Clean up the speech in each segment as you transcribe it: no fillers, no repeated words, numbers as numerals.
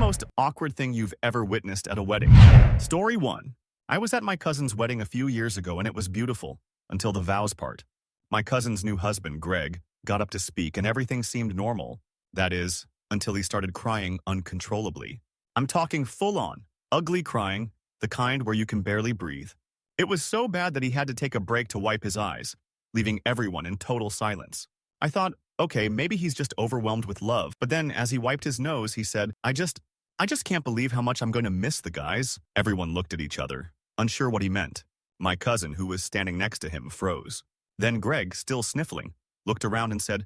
most awkward thing you've ever witnessed at a wedding? Story 1. I was at my cousin's wedding a few years ago and it was beautiful, until the vows part. My cousin's new husband, Greg, got up to speak and everything seemed normal. That is, until he started crying uncontrollably. I'm talking full-on, ugly crying, the kind where you can barely breathe. It was so bad that he had to take a break to wipe his eyes, leaving everyone in total silence. I thought, okay, maybe he's just overwhelmed with love. But then, as he wiped his nose, he said, I just can't believe how much I'm going to miss the guys. Everyone looked at each other, unsure what he meant. My cousin, who was standing next to him, froze. Then Greg, still sniffling, looked around and said,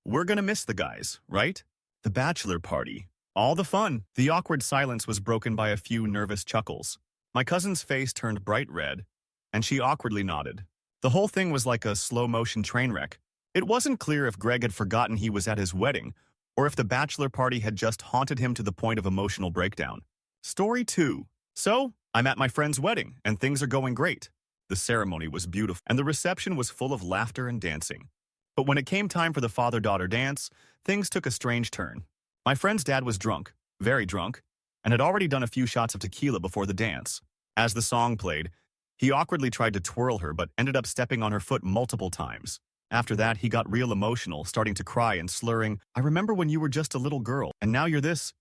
we're going to miss the guys, right? The bachelor party. All the fun. The awkward silence was broken by a few nervous chuckles. My cousin's face turned bright red, and she awkwardly nodded. The whole thing was like a slow-motion train wreck. It wasn't clear if Greg had forgotten he was at his wedding, or if the bachelor party had just haunted him to the point of emotional breakdown. Story 2. So, I'm at my friend's wedding, and things are going great. The ceremony was beautiful, and the reception was full of laughter and dancing. But when it came time for the father-daughter dance, things took a strange turn. My friend's dad was drunk, very drunk, and had already done a few shots of tequila before the dance. As the song played, he awkwardly tried to twirl her but ended up stepping on her foot multiple times. After that, he got real emotional, starting to cry and slurring, I remember when you were just a little girl, and now you're this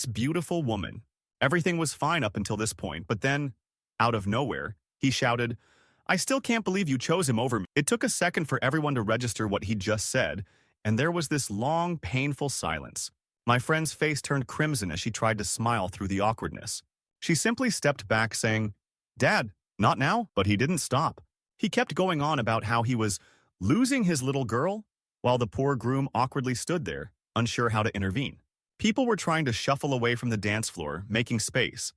beautiful woman. Everything was fine up until this point, but then, out of nowhere, he shouted, I still can't believe you chose him over me. It took a second for everyone to register what he'd just said, and there was this long, painful silence. My friend's face turned crimson as she tried to smile through the awkwardness. She simply stepped back saying, Dad, not now, but he didn't stop. He kept going on about how he was losing his little girl, while the poor groom awkwardly stood there, unsure how to intervene. People were trying to shuffle away from the dance floor, making space.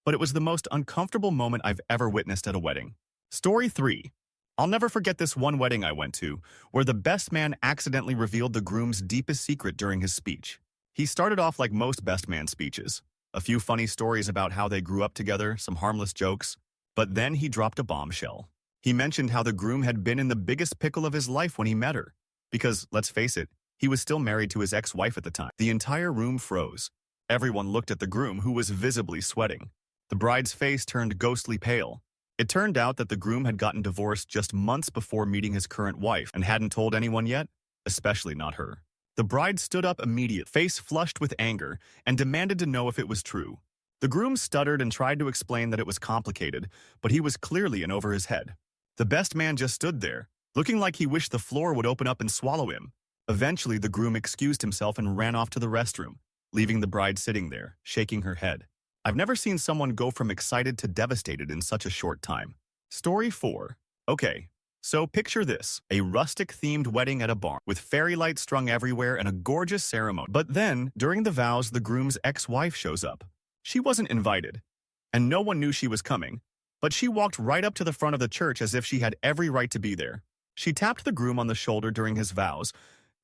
But it was the most uncomfortable moment I've ever witnessed at a wedding. Story 3. I'll never forget this one wedding I went to, where the best man accidentally revealed the groom's deepest secret during his speech. He started off like most best man speeches. A few funny stories about how they grew up together, some harmless jokes. But then he dropped a bombshell. He mentioned how the groom had been in the biggest pickle of his life when he met her. Because, let's face it, he was still married to his ex-wife at the time. The entire room froze. Everyone looked at the groom, who was visibly sweating. The bride's face turned ghostly pale. It turned out that the groom had gotten divorced just months before meeting his current wife and hadn't told anyone yet, especially not her. The bride stood up immediately, face flushed with anger, and demanded to know if it was true. The groom stuttered and tried to explain that it was complicated, but he was clearly in over his head. The best man just stood there, looking like he wished the floor would open up and swallow him. Eventually, the groom excused himself and ran off to the restroom, leaving the bride sitting there, shaking her head. I've never seen someone go from excited to devastated in such a short time. Story 4. Okay, so picture this, a rustic-themed wedding at a barn, with fairy lights strung everywhere and a gorgeous ceremony. But then, during the vows, the groom's ex-wife shows up. She wasn't invited, and no one knew she was coming, but she walked right up to the front of the church as if she had every right to be there. She tapped the groom on the shoulder during his vows,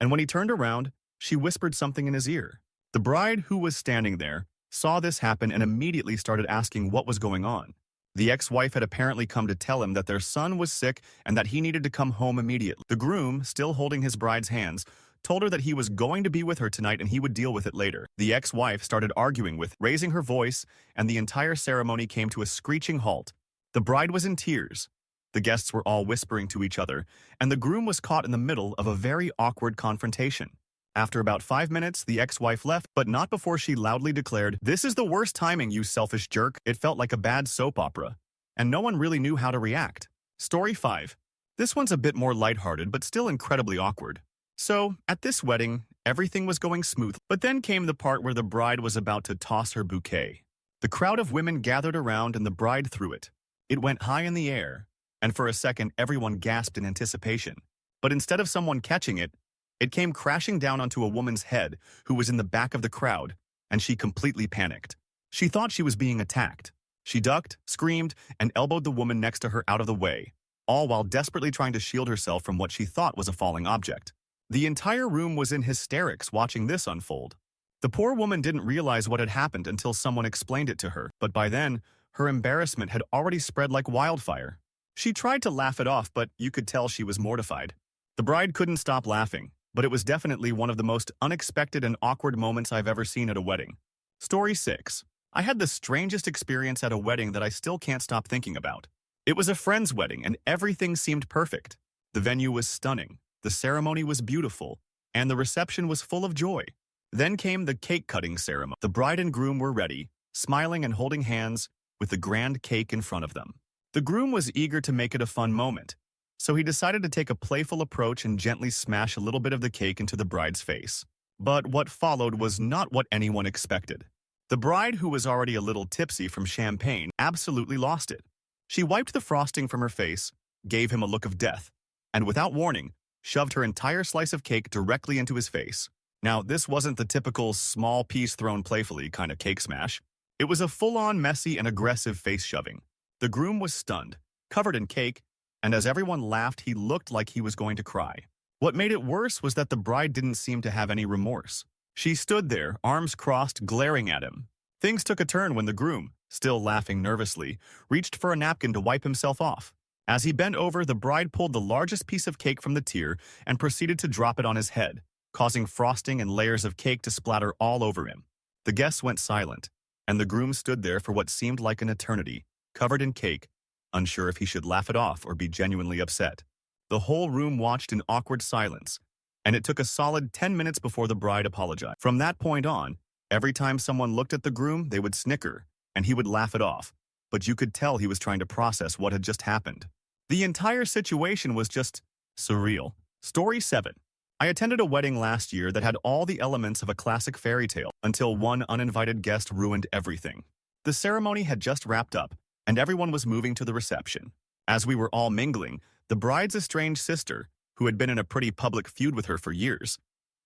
and when he turned around, she whispered something in his ear. The bride, who was standing there, saw this happen and immediately started asking what was going on. The ex-wife had apparently come to tell him that their son was sick and that he needed to come home immediately. The groom, still holding his bride's hands, told her that he was going to be with her tonight and he would deal with it later. The ex-wife started arguing with, raising her voice, and the entire ceremony came to a screeching halt. The bride was in tears. The guests were all whispering to each other, and the groom was caught in the middle of a very awkward confrontation. After about 5 minutes, the ex-wife left, but not before she loudly declared, "This is the worst timing, you selfish jerk." It felt like a bad soap opera, and no one really knew how to react. Story 5. This one's a bit more lighthearted, but still incredibly awkward. So, at this wedding, everything was going smooth, but then came the part where the bride was about to toss her bouquet. The crowd of women gathered around and the bride threw it. It went high in the air, and for a second everyone gasped in anticipation. But instead of someone catching it, it came crashing down onto a woman's head who was in the back of the crowd, and she completely panicked. She thought she was being attacked. She ducked, screamed, and elbowed the woman next to her out of the way, all while desperately trying to shield herself from what she thought was a falling object. The entire room was in hysterics watching this unfold. The poor woman didn't realize what had happened until someone explained it to her, but by then, her embarrassment had already spread like wildfire. She tried to laugh it off, but you could tell she was mortified. The bride couldn't stop laughing, but it was definitely one of the most unexpected and awkward moments I've ever seen at a wedding. Story 6. I had the strangest experience at a wedding that I still can't stop thinking about. It was a friend's wedding and everything seemed perfect. The venue was stunning, the ceremony was beautiful, and the reception was full of joy. Then came the cake cutting ceremony. The bride and groom were ready, smiling and holding hands with the grand cake in front of them. The groom was eager to make it a fun moment, so he decided to take a playful approach and gently smash a little bit of the cake into the bride's face. But what followed was not what anyone expected. The bride, who was already a little tipsy from champagne, absolutely lost it. She wiped the frosting from her face, gave him a look of death, and without warning, shoved her entire slice of cake directly into his face. Now, this wasn't the typical small piece thrown playfully kind of cake smash. It was a full-on messy and aggressive face shoving. The groom was stunned, covered in cake, and as everyone laughed, he looked like he was going to cry. What made it worse was that the bride didn't seem to have any remorse. She stood there, arms crossed, glaring at him. Things took a turn when the groom, still laughing nervously, reached for a napkin to wipe himself off. As he bent over, the bride pulled the largest piece of cake from the tier and proceeded to drop it on his head, causing frosting and layers of cake to splatter all over him. The guests went silent, and the groom stood there for what seemed like an eternity, covered in cake, unsure if he should laugh it off or be genuinely upset. The whole room watched in awkward silence, and it took a solid 10 minutes before the bride apologized. From that point on, every time someone looked at the groom, they would snicker, and he would laugh it off, but you could tell he was trying to process what had just happened. The entire situation was just surreal. Story 7. I attended a wedding last year that had all the elements of a classic fairy tale until one uninvited guest ruined everything. The ceremony had just wrapped up, and everyone was moving to the reception. As we were all mingling, the bride's estranged sister, who had been in a pretty public feud with her for years,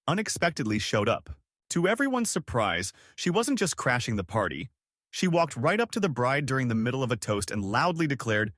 unexpectedly showed up. To everyone's surprise, she wasn't just crashing the party. She walked right up to the bride during the middle of a toast and loudly declared,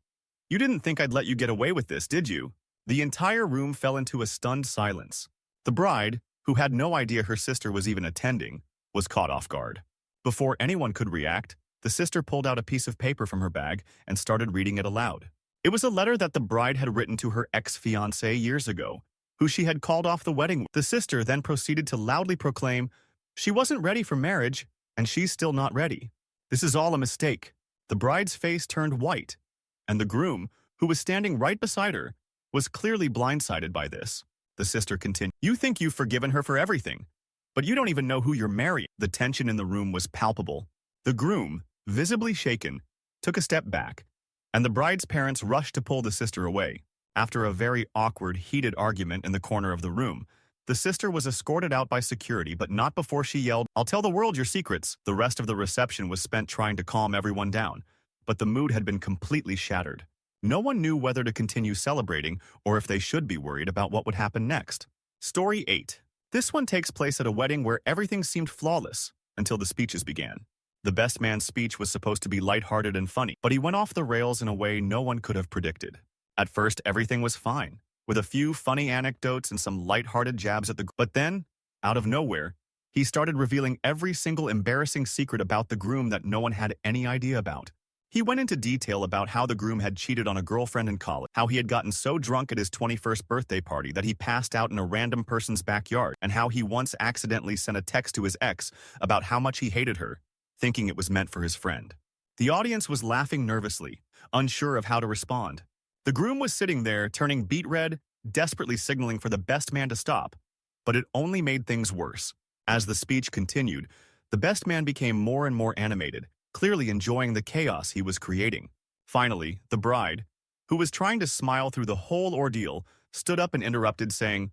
"You didn't think I'd let you get away with this, did you?" The entire room fell into a stunned silence. The bride, who had no idea her sister was even attending, was caught off guard. Before anyone could react, the sister pulled out a piece of paper from her bag and started reading it aloud. It was a letter that the bride had written to her ex-fiancé years ago, who she had called off the wedding with. The sister then proceeded to loudly proclaim, she wasn't ready for marriage, and she's still not ready. This is all a mistake. The bride's face turned white, and the groom, who was standing right beside her, was clearly blindsided by this. The sister continued, "You think you've forgiven her for everything, but you don't even know who you're marrying." The tension in the room was palpable. The groom, visibly shaken, took a step back, and the bride's parents rushed to pull the sister away. After a very awkward, heated argument in the corner of the room, the sister was escorted out by security, but not before she yelled, "I'll tell the world your secrets." The rest of the reception was spent trying to calm everyone down, but the mood had been completely shattered. No one knew whether to continue celebrating or if they should be worried about what would happen next. Story 8. This one takes place at a wedding where everything seemed flawless until the speeches began. The best man's speech was supposed to be lighthearted and funny, but he went off the rails in a way no one could have predicted. At first, everything was fine, with a few funny anecdotes and some lighthearted jabs at the But then, out of nowhere, he started revealing every single embarrassing secret about the groom that no one had any idea about. He went into detail about how the groom had cheated on a girlfriend in college, how he had gotten so drunk at his 21st birthday party that he passed out in a random person's backyard, and how he once accidentally sent a text to his ex about how much he hated her, thinking it was meant for his friend. The audience was laughing nervously, unsure of how to respond. The groom was sitting there, turning beet red, desperately signaling for the best man to stop, but it only made things worse. As the speech continued, the best man became more and more animated, clearly enjoying the chaos he was creating. Finally, the bride, who was trying to smile through the whole ordeal, stood up and interrupted, saying,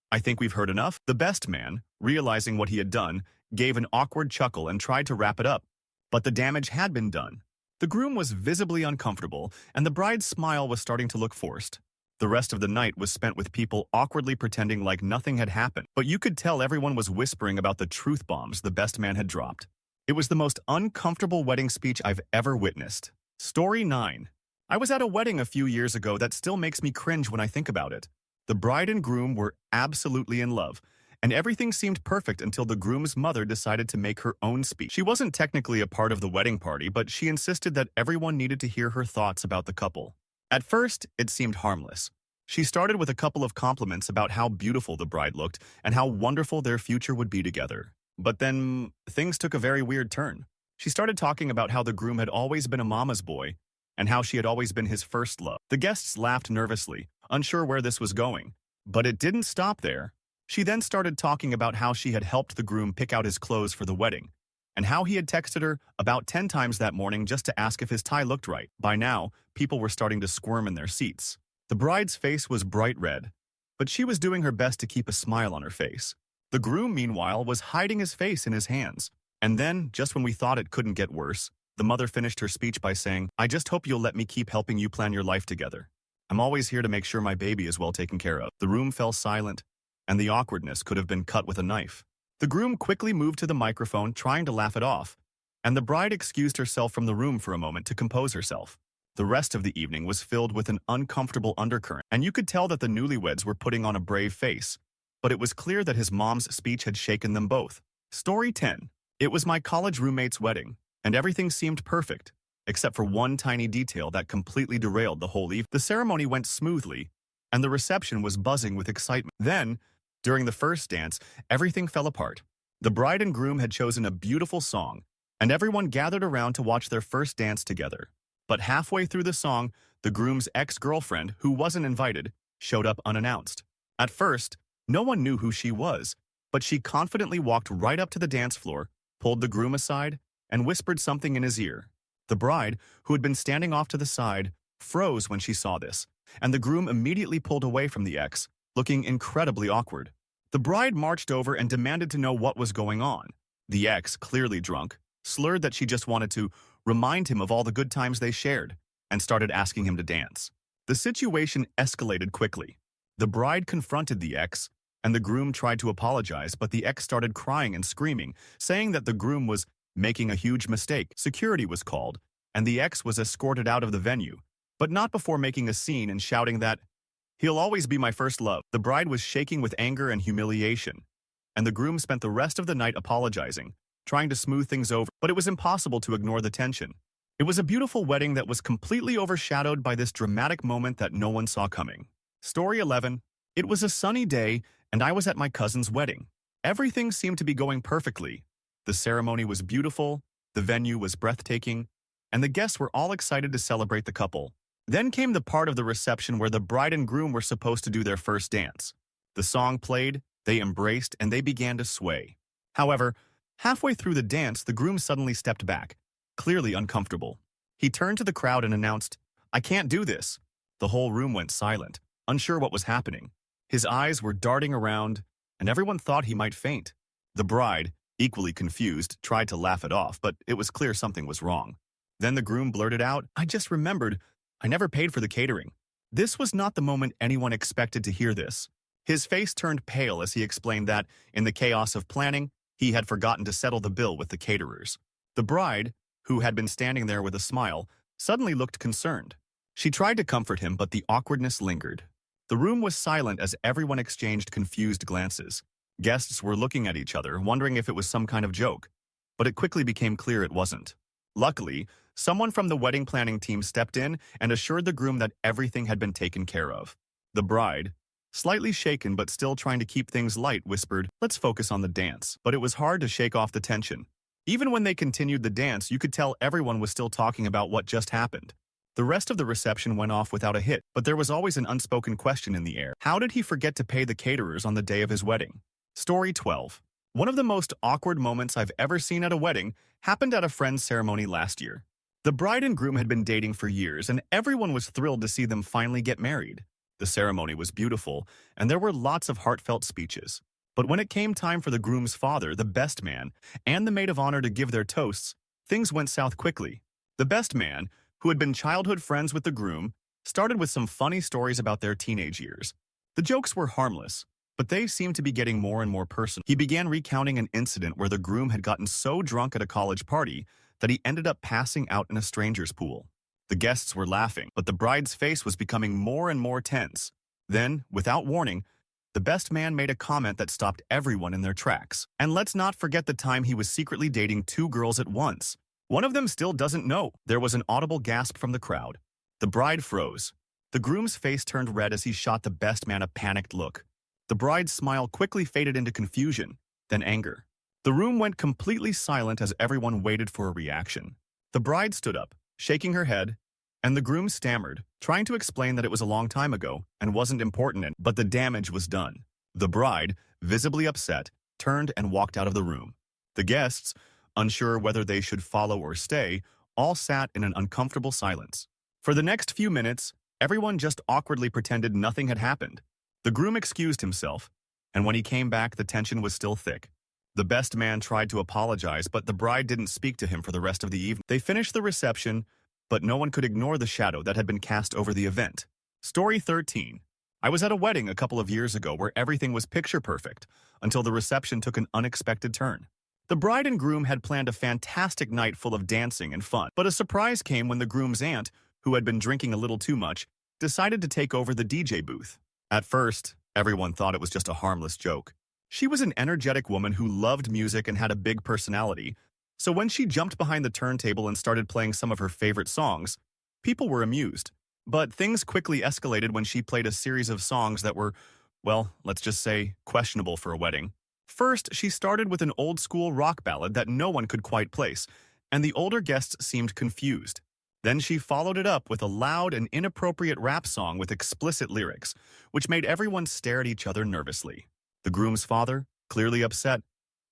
"I think we've heard enough." The best man, realizing what he had done, gave an awkward chuckle and tried to wrap it up, but the damage had been done. The groom was visibly uncomfortable, and the bride's smile was starting to look forced. The rest of the night was spent with people awkwardly pretending like nothing had happened, but you could tell everyone was whispering about the truth bombs the best man had dropped. It was the most uncomfortable wedding speech I've ever witnessed. Story 9. I was at a wedding a few years ago that still makes me cringe when I think about it. The bride and groom were absolutely in love, and everything seemed perfect until the groom's mother decided to make her own speech. She wasn't technically a part of the wedding party, but she insisted that everyone needed to hear her thoughts about the couple. At first, it seemed harmless. She started with a couple of compliments about how beautiful the bride looked and how wonderful their future would be together. But then things took a very weird turn. She started talking about how the groom had always been a mama's boy and how she had always been his first love. The guests laughed nervously, unsure where this was going. But it didn't stop there. She then started talking about how she had helped the groom pick out his clothes for the wedding, and how he had texted her about 10 times that morning just to ask if his tie looked right. By now, people were starting to squirm in their seats. The bride's face was bright red, but she was doing her best to keep a smile on her face. The groom, meanwhile, was hiding his face in his hands. And then, just when we thought it couldn't get worse, the mother finished her speech by saying, "I just hope you'll let me keep helping you plan your life together. I'm always here to make sure my baby is well taken care of." The room fell silent, and the awkwardness could have been cut with a knife. The groom quickly moved to the microphone, trying to laugh it off, and the bride excused herself from the room for a moment to compose herself. The rest of the evening was filled with an uncomfortable undercurrent, and you could tell that the newlyweds were putting on a brave face. But it was clear that his mom's speech had shaken them both. Story 10. It was my college roommate's wedding, and everything seemed perfect, except for one tiny detail that completely derailed the whole evening. The ceremony went smoothly, and the reception was buzzing with excitement. Then, during the first dance, everything fell apart. The bride and groom had chosen a beautiful song, and everyone gathered around to watch their first dance together. But halfway through the song, the groom's ex-girlfriend, who wasn't invited, showed up unannounced. At first, no one knew who she was, but she confidently walked right up to the dance floor, pulled the groom aside, and whispered something in his ear. The bride, who had been standing off to the side, froze when she saw this, and the groom immediately pulled away from the ex, looking incredibly awkward. The bride marched over and demanded to know what was going on. The ex, clearly drunk, slurred that she just wanted to remind him of all the good times they shared, and started asking him to dance. The situation escalated quickly. The bride confronted the ex, and the groom tried to apologize, but the ex started crying and screaming, saying that the groom was making a huge mistake. Security was called, and the ex was escorted out of the venue, but not before making a scene and shouting that, "He'll always be my first love." The bride was shaking with anger and humiliation, and the groom spent the rest of the night apologizing, trying to smooth things over, but it was impossible to ignore the tension. It was a beautiful wedding that was completely overshadowed by this dramatic moment that no one saw coming. Story 11. It was a sunny day, and I was at my cousin's wedding. Everything seemed to be going perfectly. The ceremony was beautiful, the venue was breathtaking, and the guests were all excited to celebrate the couple. Then came the part of the reception where the bride and groom were supposed to do their first dance. The song played, they embraced, and they began to sway. However, halfway through the dance, the groom suddenly stepped back, clearly uncomfortable. He turned to the crowd and announced, "I can't do this." The whole room went silent, unsure what was happening. His eyes were darting around, and everyone thought he might faint. The bride, equally confused, tried to laugh it off, but it was clear something was wrong. Then the groom blurted out, "I just remembered, I never paid for the catering." This was not the moment anyone expected to hear this. His face turned pale as he explained that, in the chaos of planning, he had forgotten to settle the bill with the caterers. The bride, who had been standing there with a smile, suddenly looked concerned. She tried to comfort him, but the awkwardness lingered. The room was silent as everyone exchanged confused glances. Guests were looking at each other, wondering if it was some kind of joke, but it quickly became clear it wasn't. Luckily, someone from the wedding planning team stepped in and assured the groom that everything had been taken care of. The bride, slightly shaken but still trying to keep things light, whispered, "Let's focus on the dance." But it was hard to shake off the tension. Even when they continued the dance, you could tell everyone was still talking about what just happened. The rest of the reception went off without a hit, but there was always an unspoken question in the air. How did he forget to pay the caterers on the day of his wedding? Story 12. One of the most awkward moments I've ever seen at a wedding happened at a friend's ceremony last year. The bride and groom had been dating for years, and everyone was thrilled to see them finally get married. The ceremony was beautiful, and there were lots of heartfelt speeches. But when it came time for the groom's father, the best man, and the maid of honor to give their toasts, things went south quickly. The best man, who had been childhood friends with the groom, started with some funny stories about their teenage years. The jokes were harmless, but they seemed to be getting more and more personal. He began recounting an incident where the groom had gotten so drunk at a college party that he ended up passing out in a stranger's pool. The guests were laughing, but the bride's face was becoming more and more tense. Then, without warning, the best man made a comment that stopped everyone in their tracks. And let's not forget the time he was secretly dating 2 girls at once. One of them still doesn't know. There was an audible gasp from the crowd. The bride froze. The groom's face turned red as he shot the best man a panicked look. The bride's smile quickly faded into confusion, then anger. The room went completely silent as everyone waited for a reaction. The bride stood up, shaking her head, and the groom stammered, trying to explain that it was a long time ago and wasn't important, but the damage was done. The bride, visibly upset, turned and walked out of the room. The guests, unsure whether they should follow or stay, all sat in an uncomfortable silence. For the next few minutes, everyone just awkwardly pretended nothing had happened. The groom excused himself, and when he came back, the tension was still thick. The best man tried to apologize, but the bride didn't speak to him for the rest of the evening. They finished the reception, but no one could ignore the shadow that had been cast over the event. Story 13. I was at a wedding a couple of years ago where everything was picture perfect, until the reception took an unexpected turn. The bride and groom had planned a fantastic night full of dancing and fun, but a surprise came when the groom's aunt, who had been drinking a little too much, decided to take over the DJ booth. At first, everyone thought it was just a harmless joke. She was an energetic woman who loved music and had a big personality, so when she jumped behind the turntable and started playing some of her favorite songs, people were amused. But things quickly escalated when she played a series of songs that were, well, let's just say, questionable for a wedding. First, she started with an old-school rock ballad that no one could quite place, and the older guests seemed confused. Then she followed it up with a loud and inappropriate rap song with explicit lyrics, which made everyone stare at each other nervously. The groom's father, clearly upset,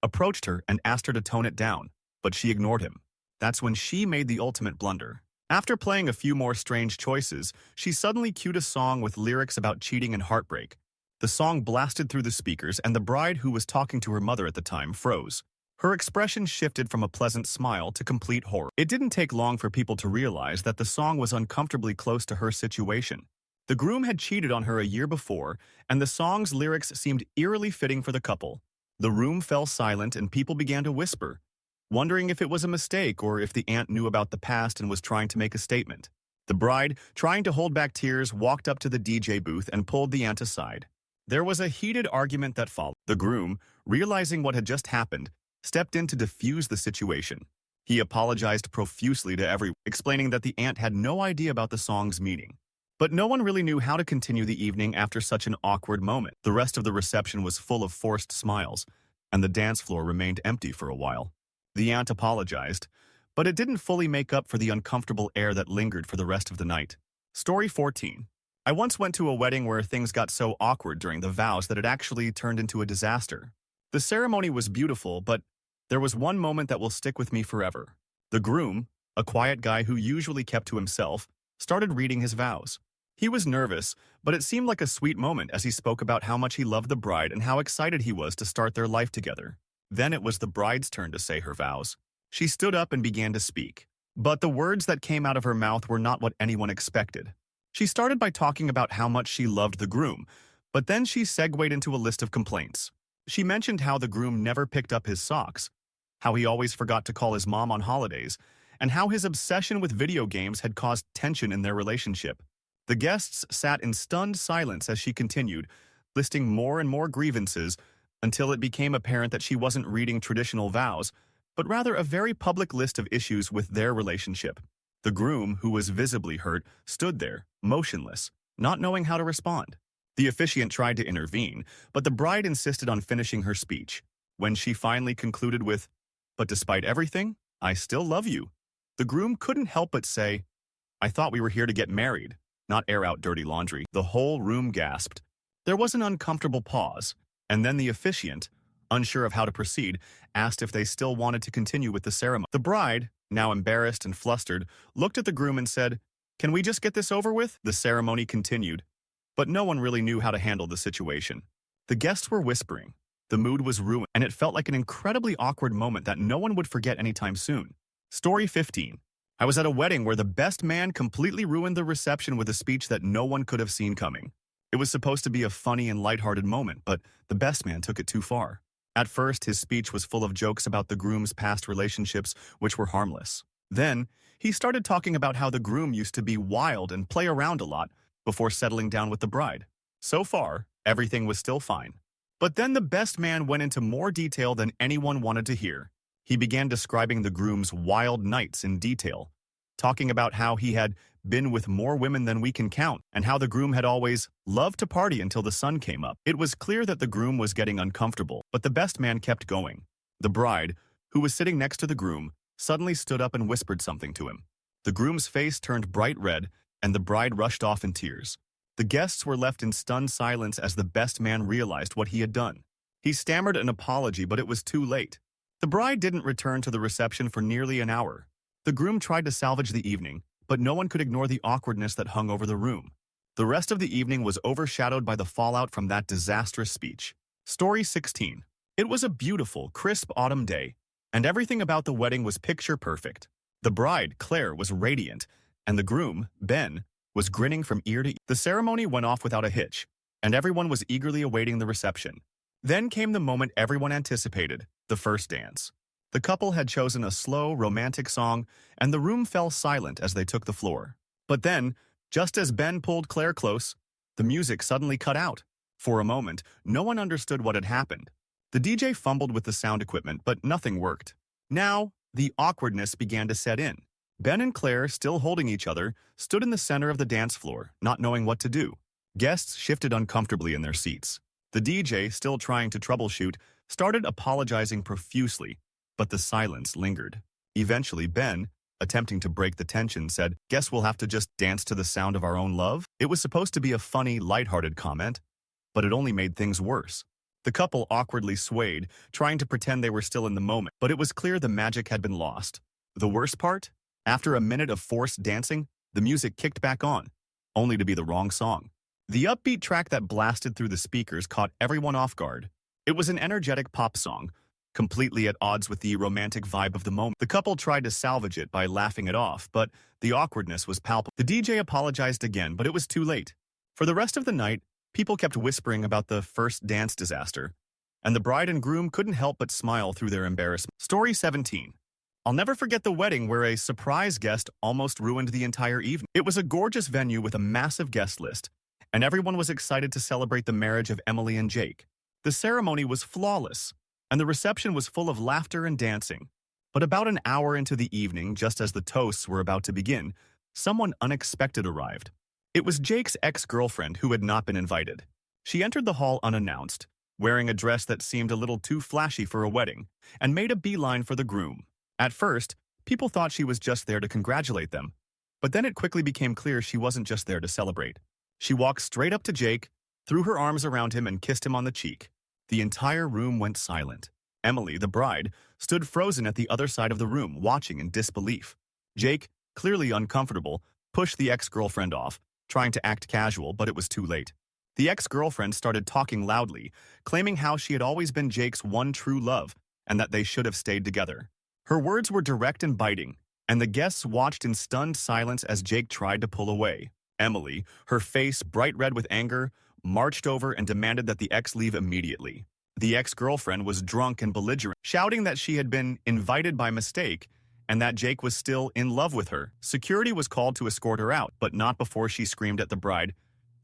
approached her and asked her to tone it down, but she ignored him. That's when she made the ultimate blunder. After playing a few more strange choices, she suddenly cued a song with lyrics about cheating and heartbreak. The song blasted through the speakers, and the bride, who was talking to her mother at the time, froze. Her expression shifted from a pleasant smile to complete horror. It didn't take long for people to realize that the song was uncomfortably close to her situation. The groom had cheated on her a year before, and the song's lyrics seemed eerily fitting for the couple. The room fell silent and people began to whisper, wondering if it was a mistake or if the aunt knew about the past and was trying to make a statement. The bride, trying to hold back tears, walked up to the DJ booth and pulled the aunt aside. There was a heated argument that followed. The groom, realizing what had just happened, stepped in to defuse the situation. He apologized profusely to everyone, explaining that the aunt had no idea about the song's meaning. But no one really knew how to continue the evening after such an awkward moment. The rest of the reception was full of forced smiles, and the dance floor remained empty for a while. The aunt apologized, but it didn't fully make up for the uncomfortable air that lingered for the rest of the night. Story 14. I once went to a wedding where things got so awkward during the vows that it actually turned into a disaster. The ceremony was beautiful, but there was one moment that will stick with me forever. The groom, a quiet guy who usually kept to himself, started reading his vows. He was nervous, but it seemed like a sweet moment as he spoke about how much he loved the bride and how excited he was to start their life together. Then it was the bride's turn to say her vows. She stood up and began to speak. But the words that came out of her mouth were not what anyone expected. She started by talking about how much she loved the groom, but then she segued into a list of complaints. She mentioned how the groom never picked up his socks, how he always forgot to call his mom on holidays, and how his obsession with video games had caused tension in their relationship. The guests sat in stunned silence as she continued, listing more and more grievances until it became apparent that she wasn't reading traditional vows, but rather a very public list of issues with their relationship. The groom, who was visibly hurt, stood there, motionless, not knowing how to respond. The officiant tried to intervene, but the bride insisted on finishing her speech. When she finally concluded with, "But despite everything, I still love you," the groom couldn't help but say, "I thought we were here to get married, not air out dirty laundry." The whole room gasped. There was an uncomfortable pause, and then the officiant, unsure of how to proceed, asked if they still wanted to continue with the ceremony. The bride, now embarrassed and flustered, looked at the groom and said, "Can we just get this over with?" The ceremony continued, but no one really knew how to handle the situation. The guests were whispering. The mood was ruined, and it felt like an incredibly awkward moment that no one would forget anytime soon. Story 15. I was at a wedding where the best man completely ruined the reception with a speech that no one could have seen coming. It was supposed to be a funny and lighthearted moment, but the best man took it too far. At first, his speech was full of jokes about the groom's past relationships, which were harmless. Then, he started talking about how the groom used to be wild and play around a lot before settling down with the bride. So far, everything was still fine. But then the best man went into more detail than anyone wanted to hear. He began describing the groom's wild nights in detail, talking about how he had been with more women than we can count, and how the groom had always loved to party until the sun came up. It was clear that the groom was getting uncomfortable, but the best man kept going. The bride, who was sitting next to the groom, suddenly stood up and whispered something to him. The groom's face turned bright red, and the bride rushed off in tears. The guests were left in stunned silence as the best man realized what he had done. He stammered an apology, but it was too late. The bride didn't return to the reception for nearly an hour. The groom tried to salvage the evening, but no one could ignore the awkwardness that hung over the room. The rest of the evening was overshadowed by the fallout from that disastrous speech. Story 16. It was a beautiful, crisp autumn day, and everything about the wedding was picture perfect. The bride, Claire, was radiant, and the groom, Ben, was grinning from ear to ear. The ceremony went off without a hitch, and everyone was eagerly awaiting the reception. Then came the moment everyone anticipated, the first dance. The couple had chosen a slow, romantic song, and the room fell silent as they took the floor. But then, just as Ben pulled Claire close, the music suddenly cut out. For a moment, no one understood what had happened. The DJ fumbled with the sound equipment, but nothing worked. Now, the awkwardness began to set in. Ben and Claire, still holding each other, stood in the center of the dance floor, not knowing what to do. Guests shifted uncomfortably in their seats. The DJ, still trying to troubleshoot, started apologizing profusely, but the silence lingered. Eventually, Ben, attempting to break the tension, said, "Guess we'll have to just dance to the sound of our own love?" It was supposed to be a funny, lighthearted comment, but it only made things worse. The couple awkwardly swayed, trying to pretend they were still in the moment, but it was clear the magic had been lost. The worst part? After a minute of forced dancing, the music kicked back on, only to be the wrong song. The upbeat track that blasted through the speakers caught everyone off guard. It was an energetic pop song, completely at odds with the romantic vibe of the moment. The couple tried to salvage it by laughing it off, but the awkwardness was palpable. The DJ apologized again, but it was too late. For the rest of the night, people kept whispering about the first dance disaster, and the bride and groom couldn't help but smile through their embarrassment. Story 17. I'll never forget the wedding where a surprise guest almost ruined the entire evening. It was a gorgeous venue with a massive guest list, and everyone was excited to celebrate the marriage of Emily and Jake. The ceremony was flawless, and the reception was full of laughter and dancing. But about an hour into the evening, just as the toasts were about to begin, someone unexpected arrived. It was Jake's ex-girlfriend who had not been invited. She entered the hall unannounced, wearing a dress that seemed a little too flashy for a wedding, and made a beeline for the groom. At first, people thought she was just there to congratulate them, but then it quickly became clear she wasn't just there to celebrate. She walked straight up to Jake, threw her arms around him, and kissed him on the cheek. The entire room went silent. Emily, the bride, stood frozen at the other side of the room, watching in disbelief. Jake, clearly uncomfortable, pushed the ex-girlfriend off, trying to act casual, but it was too late. The ex-girlfriend started talking loudly, claiming how she had always been Jake's one true love and that they should have stayed together. Her words were direct and biting, and the guests watched in stunned silence as Jake tried to pull away. Emily, her face bright red with anger, marched over and demanded that the ex leave immediately. The ex-girlfriend was drunk and belligerent, shouting that she had been invited by mistake and that Jake was still in love with her. Security was called to escort her out, but not before she screamed at the bride,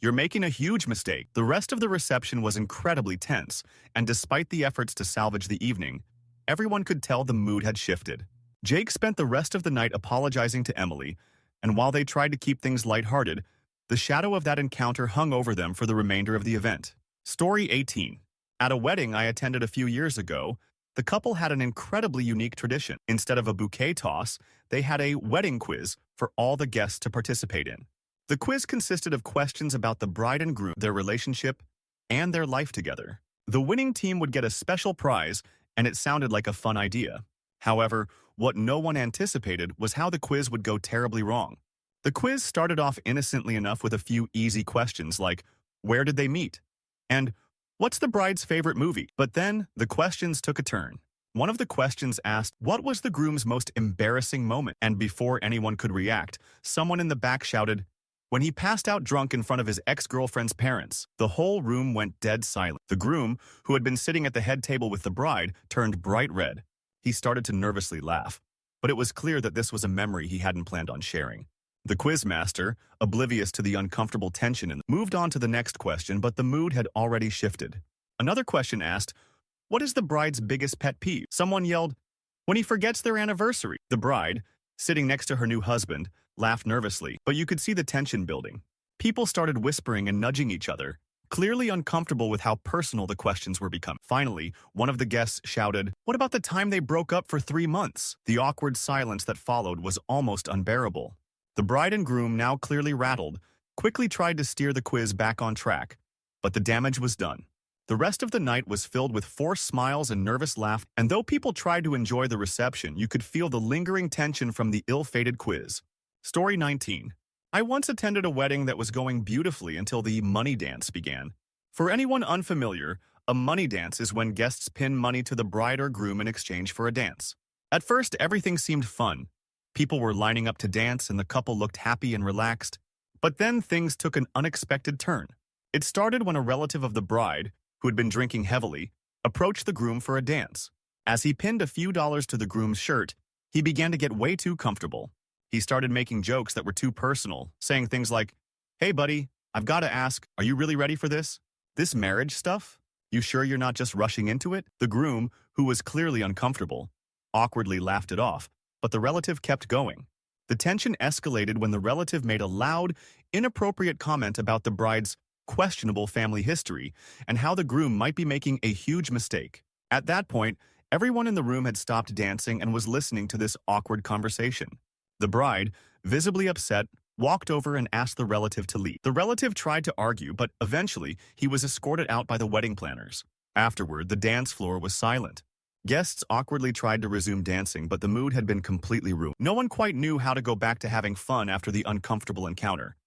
"You're making a huge mistake." The rest of the reception was incredibly tense, and despite the efforts to salvage the evening, everyone could tell the mood had shifted. Jake spent the rest of the night apologizing to Emily, and while they tried to keep things lighthearted, the shadow of that encounter hung over them for the remainder of the event. Story 18. At a wedding I attended a few years ago, the couple had an incredibly unique tradition. Instead of a bouquet toss, they had a wedding quiz for all the guests to participate in. The quiz consisted of questions about the bride and groom, their relationship, and their life together. The winning team would get a special prize, and it sounded like a fun idea. However, what no one anticipated was how the quiz would go terribly wrong. The quiz started off innocently enough with a few easy questions like, where did they meet? And what's the bride's favorite movie? But then, the questions took a turn. One of the questions asked, what was the groom's most embarrassing moment? And before anyone could react, someone in the back shouted, when he passed out drunk in front of his ex-girlfriend's parents. The whole room went dead silent. The groom, who had been sitting at the head table with the bride, turned bright red. He started to nervously laugh, but it was clear that this was a memory he hadn't planned on sharing. The quizmaster, oblivious to the uncomfortable tension, moved on to the next question, but the mood had already shifted. Another question asked, what is the bride's biggest pet peeve? Someone yelled, when he forgets their anniversary. The bride, sitting next to her new husband, laughed nervously, but you could see the tension building. People started whispering and nudging each other, clearly uncomfortable with how personal the questions were becoming. Finally, one of the guests shouted, "What about the time they broke up for 3 months?" The awkward silence that followed was almost unbearable. The bride and groom, now clearly rattled, quickly tried to steer the quiz back on track, but the damage was done. The rest of the night was filled with forced smiles and nervous laughter, and though people tried to enjoy the reception, you could feel the lingering tension from the ill-fated quiz. Story 19. I once attended a wedding that was going beautifully until the money dance began. For anyone unfamiliar, a money dance is when guests pin money to the bride or groom in exchange for a dance. At first, everything seemed fun. People were lining up to dance and the couple looked happy and relaxed. But then things took an unexpected turn. It started when a relative of the bride, who had been drinking heavily, approached the groom for a dance. As he pinned a few dollars to the groom's shirt, he began to get way too comfortable. He started making jokes that were too personal, saying things like, "Hey buddy, I've got to ask, are you really ready for this? This marriage stuff? You sure you're not just rushing into it?" The groom, who was clearly uncomfortable, awkwardly laughed it off, but the relative kept going. The tension escalated when the relative made a loud, inappropriate comment about the bride's questionable family history and how the groom might be making a huge mistake. At that point, everyone in the room had stopped dancing and was listening to this awkward conversation. The bride, visibly upset, walked over and asked the relative to leave. The relative tried to argue, but eventually he was escorted out by the wedding planners. Afterward, the dance floor was silent. Guests awkwardly tried to resume dancing, but the mood had been completely ruined. No one quite knew how to go back to having fun after the uncomfortable encounter,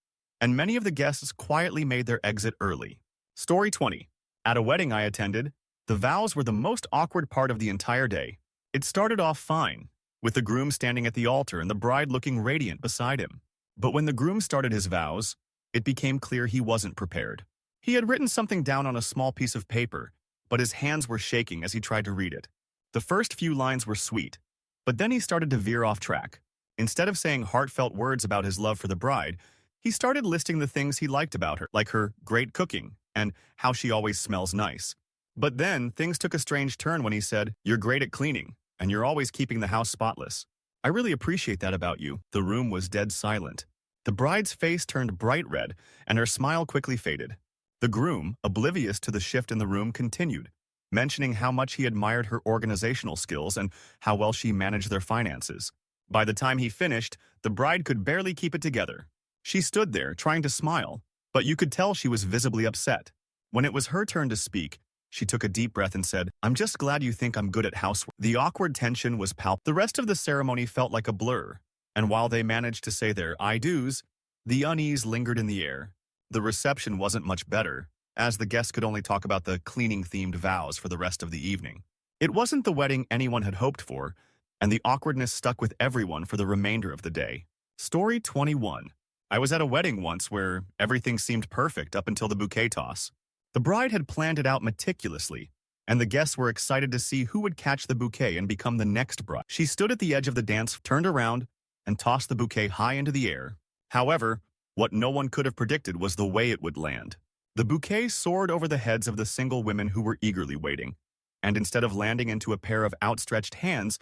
and many of the guests quietly made their exit early. Story 20. At a wedding I attended, the vows were the most awkward part of the entire day. It started off fine, with the groom standing at the altar and the bride looking radiant beside him. But when the groom started his vows, it became clear he wasn't prepared. He had written something down on a small piece of paper, but his hands were shaking as he tried to read it. The first few lines were sweet, but then he started to veer off track. Instead of saying heartfelt words about his love for the bride, he started listing the things he liked about her, like her great cooking and how she always smells nice. But then things took a strange turn when he said, "You're great at cleaning, and you're always keeping the house spotless. I really appreciate that about you." The room was dead silent. The bride's face turned bright red, and her smile quickly faded. The groom, oblivious to the shift in the room, continued, mentioning how much he admired her organizational skills and how well she managed their finances. By the time he finished, the bride could barely keep it together. She stood there, trying to smile, but you could tell she was visibly upset. When it was her turn to speak, she took a deep breath and said, "I'm just glad you think I'm good at housework." The awkward tension was palpable. The rest of the ceremony felt like a blur, and while they managed to say their "I do's," the unease lingered in the air. The reception wasn't much better, as the guests could only talk about the cleaning-themed vows for the rest of the evening. It wasn't the wedding anyone had hoped for, and the awkwardness stuck with everyone for the remainder of the day. Story 21. I was at a wedding once where everything seemed perfect up until the bouquet toss. The bride had planned it out meticulously, and the guests were excited to see who would catch the bouquet and become the next bride. She stood at the edge of the dance, turned around, and tossed the bouquet high into the air. However, what no one could have predicted was the way it would land. The bouquet soared over the heads of the single women who were eagerly waiting, and instead of landing into a pair of outstretched hands,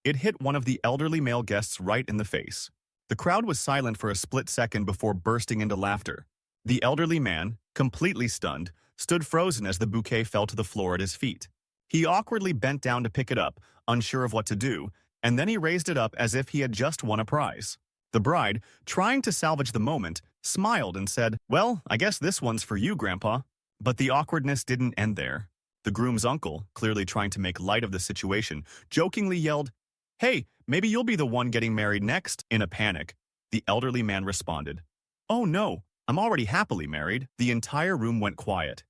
it hit one of the elderly male guests right in the face. The crowd was silent for a split second before bursting into laughter. The elderly man, completely stunned, stood frozen as the bouquet fell to the floor at his feet. He awkwardly bent down to pick it up, unsure of what to do, and then he raised it up as if he had just won a prize. The bride, trying to salvage the moment, smiled and said, "Well, I guess this one's for you, Grandpa." But the awkwardness didn't end there. The groom's uncle, clearly trying to make light of the situation, jokingly yelled, "Hey, maybe you'll be the one getting married next." In a panic, the elderly man responded, "Oh no, I'm already happily married." The entire room went quiet,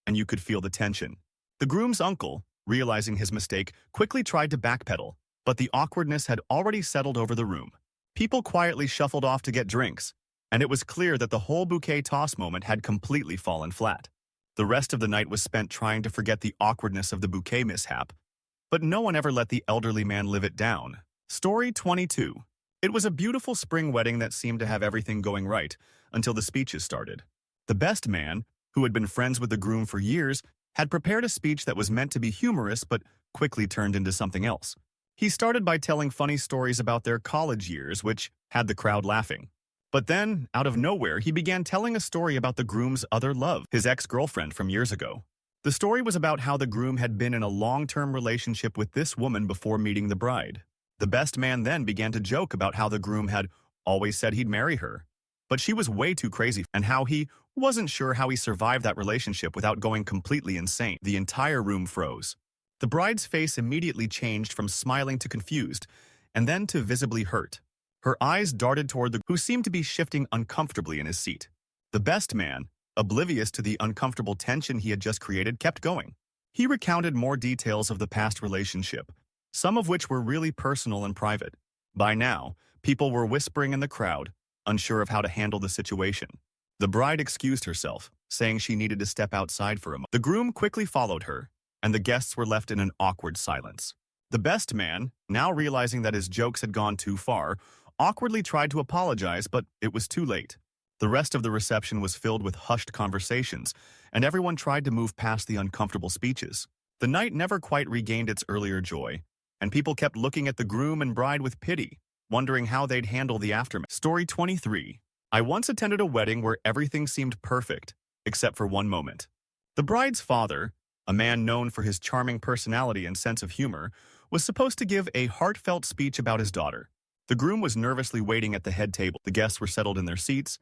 and you could feel the tension. The groom's uncle, realizing his mistake, quickly tried to backpedal, but the awkwardness had already settled over the room. People quietly shuffled off to get drinks, and it was clear that the whole bouquet toss moment had completely fallen flat. The rest of the night was spent trying to forget the awkwardness of the bouquet mishap, but no one ever let the elderly man live it down. Story 22. It was a beautiful spring wedding that seemed to have everything going right until the speeches started. The best man, who had been friends with the groom for years, had prepared a speech that was meant to be humorous but quickly turned into something else. He started by telling funny stories about their college years, which had the crowd laughing. But then, out of nowhere, he began telling a story about the groom's other love, his ex-girlfriend from years ago. The story was about how the groom had been in a long-term relationship with this woman before meeting the bride. The best man then began to joke about how the groom had always said he'd marry her, but she was way too crazy, and how he wasn't sure how he survived that relationship without going completely insane. The entire room froze. The bride's face immediately changed from smiling to confused, and then to visibly hurt. Her eyes darted toward the who seemed to be shifting uncomfortably in his seat. The best man, oblivious to the uncomfortable tension he had just created, kept going. He recounted more details of the past relationship, some of which were really personal and private. By now, people were whispering in the crowd, unsure of how to handle the situation. The bride excused herself, saying she needed to step outside for a moment. The groom quickly followed her, and the guests were left in an awkward silence. The best man, now realizing that his jokes had gone too far, awkwardly tried to apologize, but it was too late. The rest of the reception was filled with hushed conversations, and everyone tried to move past the uncomfortable speeches. The night never quite regained its earlier joy, and people kept looking at the groom and bride with pity, wondering how they'd handle the aftermath. Story 23. I once attended a wedding where everything seemed perfect, except for one moment. The bride's father, a man known for his charming personality and sense of humor, was supposed to give a heartfelt speech about his daughter. The groom was nervously waiting at the head table. The guests were settled in their seats,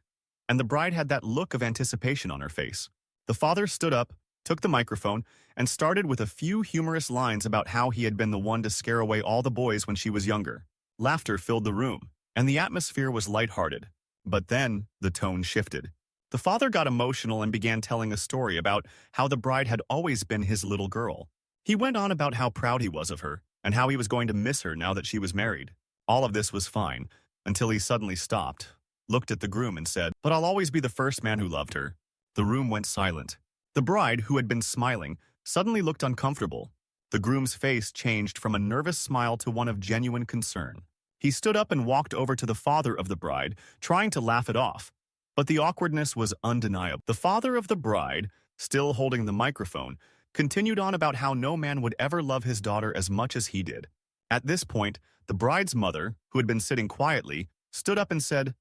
and the bride had that look of anticipation on her face. The father stood up, took the microphone, and started with a few humorous lines about how he had been the one to scare away all the boys when she was younger. Laughter filled the room, and the atmosphere was lighthearted. But then, the tone shifted. The father got emotional and began telling a story about how the bride had always been his little girl. He went on about how proud he was of her, and how he was going to miss her now that she was married. All of this was fine, until he suddenly stopped, looked at the groom and said, "But I'll always be the first man who loved her." The room went silent. The bride, who had been smiling, suddenly looked uncomfortable. The groom's face changed from a nervous smile to one of genuine concern. He stood up and walked over to the father of the bride, trying to laugh it off. But the awkwardness was undeniable. The father of the bride, still holding the microphone, continued on about how no man would ever love his daughter as much as he did. At this point, the bride's mother, who had been sitting quietly, stood up and said,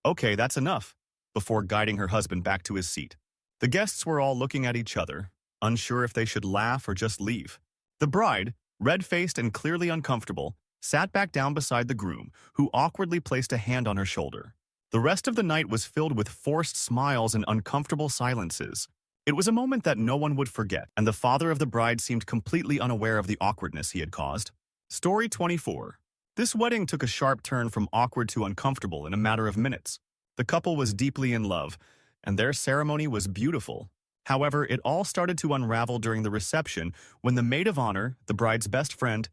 "Okay, that's enough," before guiding her husband back to his seat. The guests were all looking at each other, unsure if they should laugh or just leave. The bride, red-faced and clearly uncomfortable, sat back down beside the groom, who awkwardly placed a hand on her shoulder. The rest of the night was filled with forced smiles and uncomfortable silences. It was a moment that no one would forget, and the father of the bride seemed completely unaware of the awkwardness he had caused. Story 24. This wedding took a sharp turn from awkward to uncomfortable in a matter of minutes. The couple was deeply in love, and their ceremony was beautiful. However, it all started to unravel during the reception when the maid of honor, the bride's best friend,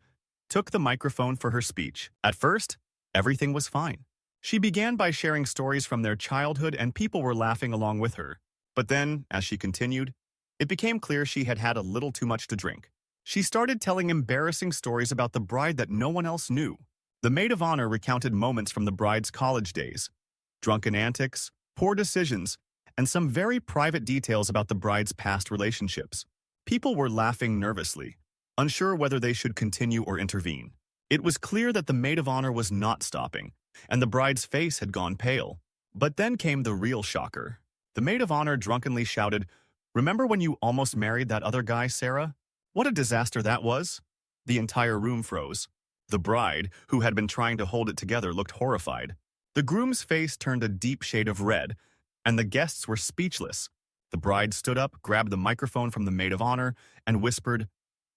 took the microphone for her speech. At first, everything was fine. She began by sharing stories from their childhood, and people were laughing along with her. But then, as she continued, it became clear she had had a little too much to drink. She started telling embarrassing stories about the bride that no one else knew. The maid of honor recounted moments from the bride's college days, drunken antics, poor decisions, and some very private details about the bride's past relationships. People were laughing nervously, unsure whether they should continue or intervene. It was clear that the maid of honor was not stopping, and the bride's face had gone pale. But then came the real shocker. The maid of honor drunkenly shouted, "Remember when you almost married that other guy, Sarah? What a disaster that was." The entire room froze. The bride, who had been trying to hold it together, looked horrified. The groom's face turned a deep shade of red, and the guests were speechless. The bride stood up, grabbed the microphone from the maid of honor, and whispered,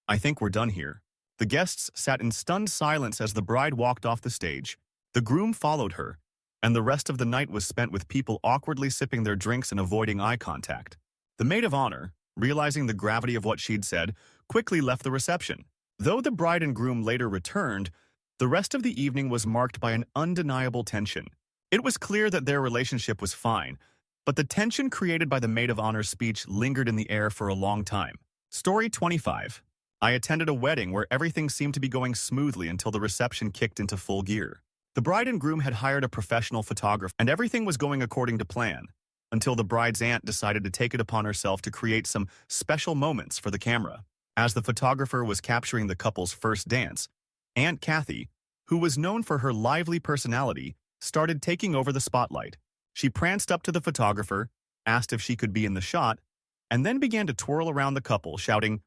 "I think we're done here." The guests sat in stunned silence as the bride walked off the stage. The groom followed her, and the rest of the night was spent with people awkwardly sipping their drinks and avoiding eye contact. The maid of honor, realizing the gravity of what she'd said, quickly left the reception. Though the bride and groom later returned, the rest of the evening was marked by an undeniable tension. It was clear that their relationship was fine, but the tension created by the maid of honor's speech lingered in the air for a long time. Story 25. I attended a wedding where everything seemed to be going smoothly until the reception kicked into full gear. The bride and groom had hired a professional photographer, and everything was going according to plan, until the bride's aunt decided to take it upon herself to create some special moments for the camera. As the photographer was capturing the couple's first dance, Aunt Kathy, who was known for her lively personality, started taking over the spotlight. She pranced up to the photographer, asked if she could be in the shot, and then began to twirl around the couple, shouting,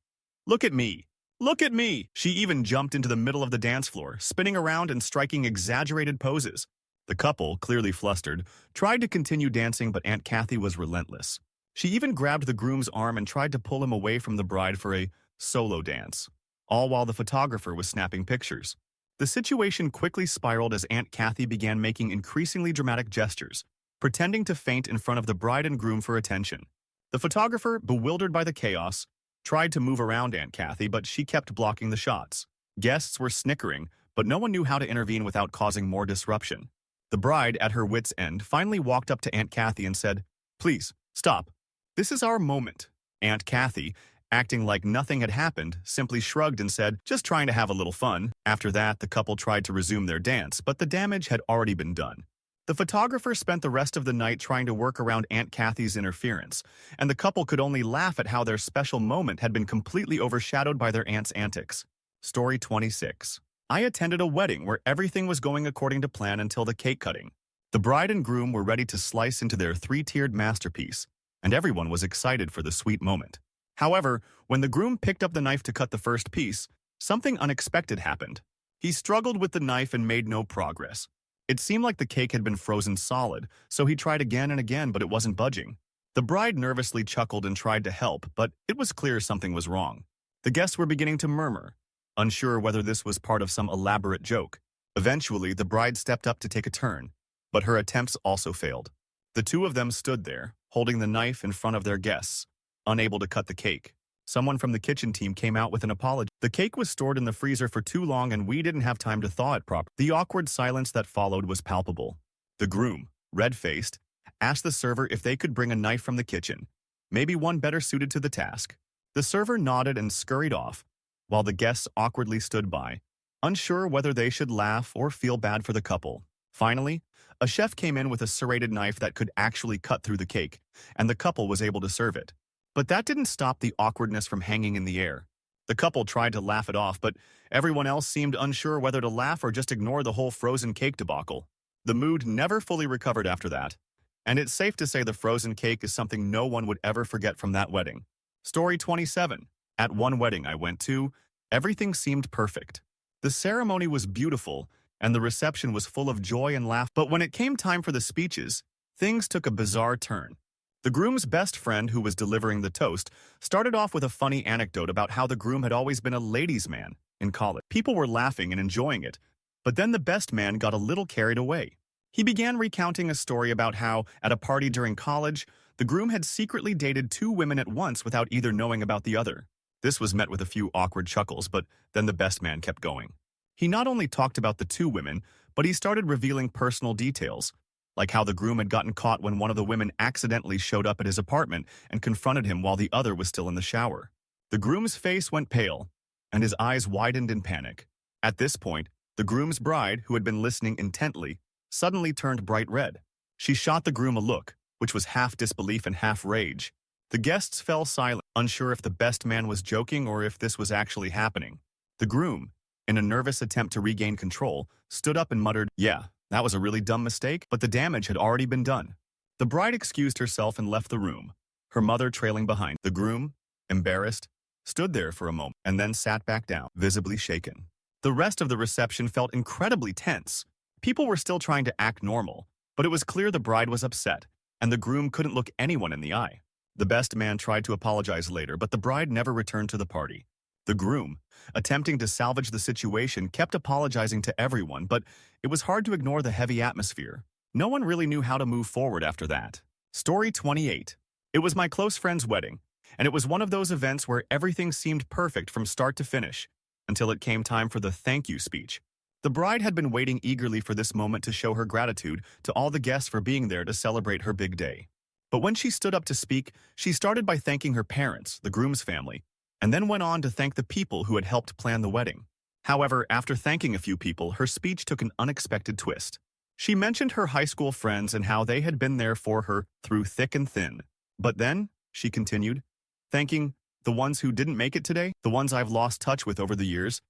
"Look at me! Look at me!" She even jumped into the middle of the dance floor, spinning around and striking exaggerated poses. The couple, clearly flustered, tried to continue dancing, but Aunt Kathy was relentless. She even grabbed the groom's arm and tried to pull him away from the bride for a solo dance, all while the photographer was snapping pictures. The situation quickly spiraled as Aunt Kathy began making increasingly dramatic gestures, pretending to faint in front of the bride and groom for attention. The photographer, bewildered by the chaos, tried to move around Aunt Kathy, but she kept blocking the shots. Guests were snickering, but no one knew how to intervene without causing more disruption. The bride, at her wits' end, finally walked up to Aunt Kathy and said, "Please, stop. This is our moment." Aunt Kathy, acting like nothing had happened, simply shrugged and said, "Just trying to have a little fun." After that, the couple tried to resume their dance, but the damage had already been done. The photographer spent the rest of the night trying to work around Aunt Kathy's interference, and the couple could only laugh at how their special moment had been completely overshadowed by their aunt's antics. Story 26. I attended a wedding where everything was going according to plan until the cake cutting. The bride and groom were ready to slice into their three-tiered masterpiece, and everyone was excited for the sweet moment. However, when the groom picked up the knife to cut the first piece, something unexpected happened. He struggled with the knife and made no progress. It seemed like the cake had been frozen solid, so he tried again and again, but it wasn't budging. The bride nervously chuckled and tried to help, but it was clear something was wrong. The guests were beginning to murmur, unsure whether this was part of some elaborate joke. Eventually, the bride stepped up to take a turn, but her attempts also failed. The two of them stood there, holding the knife in front of their guests, unable to cut the cake. Someone from the kitchen team came out with an apology. "The cake was stored in the freezer for too long and we didn't have time to thaw it properly." The awkward silence that followed was palpable. The groom, red-faced, asked the server if they could bring a knife from the kitchen, maybe one better suited to the task. The server nodded and scurried off, while the guests awkwardly stood by, unsure whether they should laugh or feel bad for the couple. Finally, a chef came in with a serrated knife that could actually cut through the cake, and the couple was able to serve it. But that didn't stop the awkwardness from hanging in the air. The couple tried to laugh it off, but everyone else seemed unsure whether to laugh or just ignore the whole frozen cake debacle. The mood never fully recovered after that, and it's safe to say the frozen cake is something no one would ever forget from that wedding. Story 27. At one wedding I went to, everything seemed perfect. The ceremony was beautiful, and the reception was full of joy and laughter. But when it came time for the speeches, things took a bizarre turn. The groom's best friend, who was delivering the toast, started off with a funny anecdote about how the groom had always been a ladies' man in college. People were laughing and enjoying it, but then the best man got a little carried away. He began recounting a story about how, at a party during college, the groom had secretly dated two women at once without either knowing about the other. This was met with a few awkward chuckles, but then the best man kept going. He not only talked about the two women, but he started revealing personal details, like how the groom had gotten caught when one of the women accidentally showed up at his apartment and confronted him while the other was still in the shower. The groom's face went pale, and his eyes widened in panic. At this point, the groom's bride, who had been listening intently, suddenly turned bright red. She shot the groom a look, which was half disbelief and half rage. The guests fell silent, unsure if the best man was joking or if this was actually happening. The groom, in a nervous attempt to regain control, stood up and muttered, "Yeah, that was a really dumb mistake," but the damage had already been done. The bride excused herself and left the room, her mother trailing behind. The groom, embarrassed, stood there for a moment and then sat back down, visibly shaken. The rest of the reception felt incredibly tense. People were still trying to act normal, but it was clear the bride was upset, and the groom couldn't look anyone in the eye. The best man tried to apologize later, but the bride never returned to the party. The groom, attempting to salvage the situation, kept apologizing to everyone, but it was hard to ignore the heavy atmosphere. No one really knew how to move forward after that. Story 28. It was my close friend's wedding, and it was one of those events where everything seemed perfect from start to finish, until it came time for the thank you speech. The bride had been waiting eagerly for this moment to show her gratitude to all the guests for being there to celebrate her big day. But when she stood up to speak, she started by thanking her parents, the groom's family, and then went on to thank the people who had helped plan the wedding. However, after thanking a few people, her speech took an unexpected twist. She mentioned her high school friends and how they had been there for her through thick and thin. But then, she continued, thanking the ones who didn't make it today, the ones I've lost touch with over the years,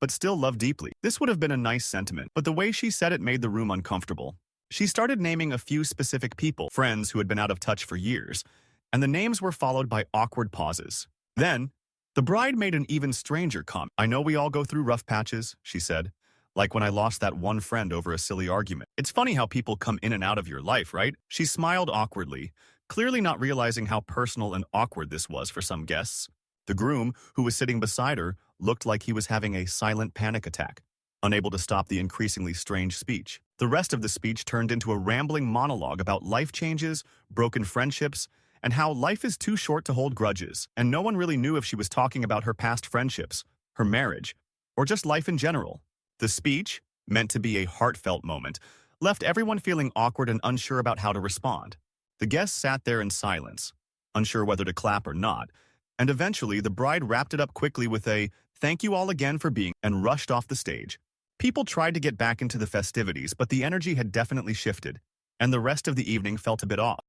but still love deeply. This would have been a nice sentiment, but the way she said it made the room uncomfortable. She started naming a few specific people, friends who had been out of touch for years, and the names were followed by awkward pauses. Then, the bride made an even stranger comment. I know we all go through rough patches, she said, like when I lost that one friend over a silly argument. It's funny how people come in and out of your life, right? She smiled awkwardly, clearly not realizing how personal and awkward this was for some guests. The groom, who was sitting beside her, looked like he was having a silent panic attack, unable to stop the increasingly strange speech. The rest of the speech turned into a rambling monologue about life changes, broken friendships, and how life is too short to hold grudges, and no one really knew if she was talking about her past friendships, her marriage, or just life in general. The speech, meant to be a heartfelt moment, left everyone feeling awkward and unsure about how to respond. The guests sat there in silence, unsure whether to clap or not, and eventually the bride wrapped it up quickly with a "thank you all again for being," and rushed off the stage. People tried to get back into the festivities, but the energy had definitely shifted, and the rest of the evening felt a bit off.